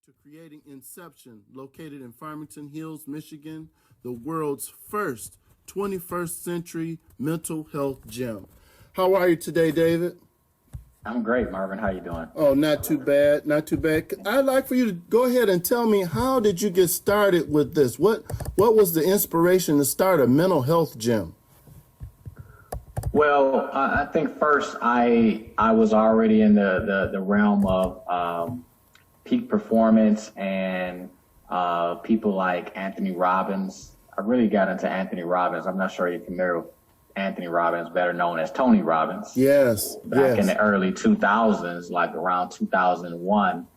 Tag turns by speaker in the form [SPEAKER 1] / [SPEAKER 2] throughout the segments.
[SPEAKER 1] to creating Inception, located in Farmington Hills, Michigan, the world's first 21st century mental health gym. How are you today, David?
[SPEAKER 2] I'm great, Marvin. How you doing?
[SPEAKER 1] Oh, not too bad, not too bad. I'd like for you to go ahead and tell me, how did you get started with this? What was the inspiration to start a mental health gym?
[SPEAKER 2] Well, I think first I was already in the realm of peak performance and people like Anthony Robbins. I really got into Anthony Robbins. I'm not sure you're familiar with Anthony Robbins, better known as Tony Robbins.
[SPEAKER 1] Yes.
[SPEAKER 2] Back in the early 2000s, like around 2001.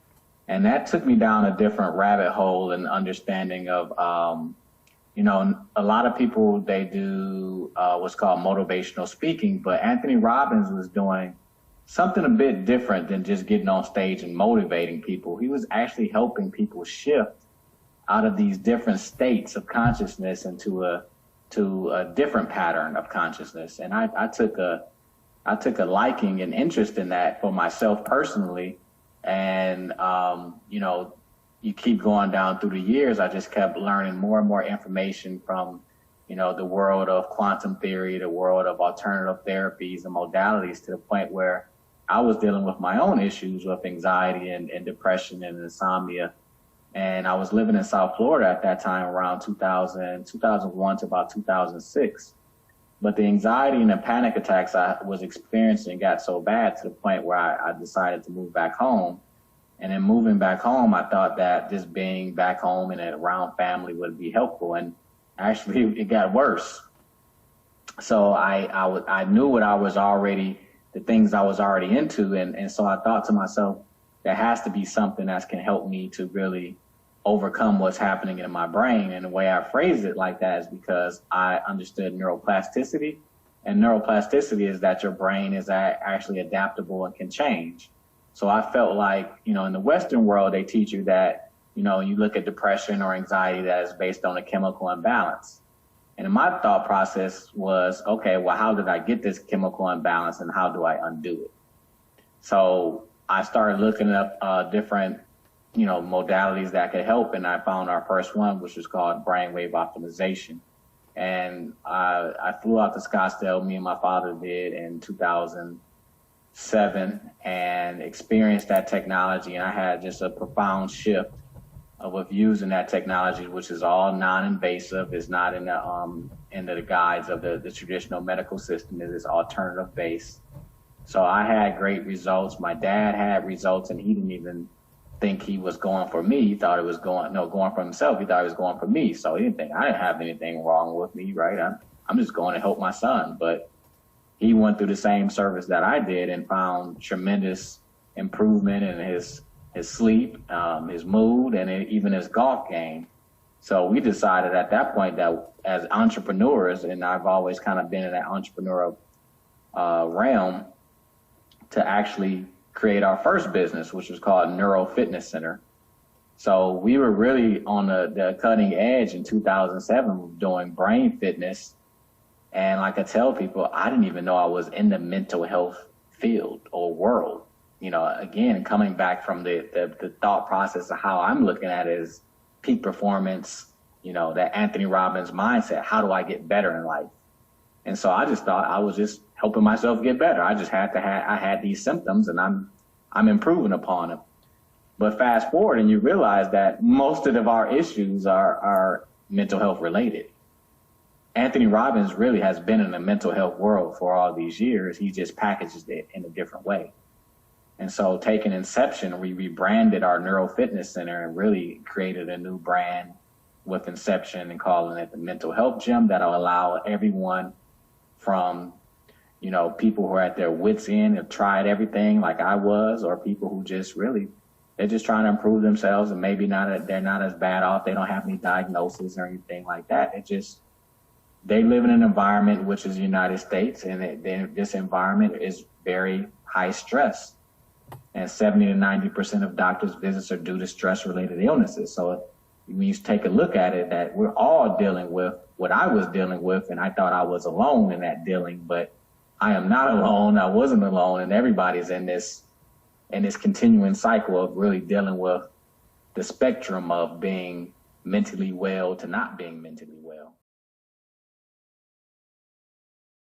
[SPEAKER 2] And that took me down a different rabbit hole and understanding of, a lot of people, they do what's called motivational speaking, but Anthony Robbins was doing something a bit different than just getting on stage and motivating people. He was actually helping people shift out of these different states of consciousness into a different pattern of consciousness. And I took a liking and interest in that for myself personally. And, you keep going down through the years, I just kept learning more and more information from, the world of quantum theory, the world of alternative therapies and modalities, to the point where I was dealing with my own issues with anxiety and depression and insomnia. And I was living in South Florida at that time, around 2001 to about 2006. But the anxiety and the panic attacks I was experiencing got so bad to the point where I decided to move back home. And in moving back home, I thought that just being back home and around family would be helpful. And actually, it got worse. So I knew what I was already, the things I was already into. And so I thought to myself, there has to be something that can help me to really overcome what's happening in my brain. And the way I phrased it like that is because I understood neuroplasticity. And neuroplasticity is that your brain is actually adaptable and can change. So I felt like, in the Western world, they teach you that, you look at depression or anxiety that is based on a chemical imbalance. And my thought process was, okay, well, how did I get this chemical imbalance and how do I undo it? So I started looking up different, modalities that could help. And I found our first one, which was called brainwave optimization. And I flew out to Scottsdale, me and my father did, in 2007, and experienced that technology. And I had just a profound shift with using that technology, which is all non-invasive. It's not in the guides of the traditional medical system. It is alternative based. So I had great results. My dad had results, and he didn't even think he was going for me. He thought it was going for himself. He thought he was going for me. So he didn't think I didn't have anything wrong with me, right? I'm just going to help my son. But he went through the same service that I did and found tremendous improvement in his sleep, his mood, and even his golf game. So we decided at that point that as entrepreneurs, and I've always kind of been in that entrepreneurial realm, to actually create our first business, which was called Neuro Fitness Center. So we were really on the cutting edge in 2007 doing brain fitness. And like I tell people, I didn't even know I was in the mental health field or world. Again, coming back from the thought process of how I'm looking at it as peak performance, that Anthony Robbins mindset. How do I get better in life? And so I just thought I was just helping myself get better. I just I had these symptoms and I'm improving upon them. But fast forward and you realize that most of our issues are mental health related. Anthony Robbins really has been in the mental health world for all these years. He just packages it in a different way. And so taking Inception, we rebranded our Neuro Fitness Center and really created a new brand with Inception and calling it the Mental Health Gym that'll allow everyone from, people who are at their wits' end, have tried everything like I was, or people who just really, they're just trying to improve themselves and maybe they're not as bad off. They don't have any diagnosis or anything like that. They live in an environment which is the United States, and this environment is very high stress. And 70 to 90% of doctors' visits are due to stress-related illnesses. So when you take a look at it, that we're all dealing with what I was dealing with, and I thought I was alone in that dealing, but I am not alone. I wasn't alone, and everybody's in this continuing cycle of really dealing with the spectrum of being mentally well to not being mentally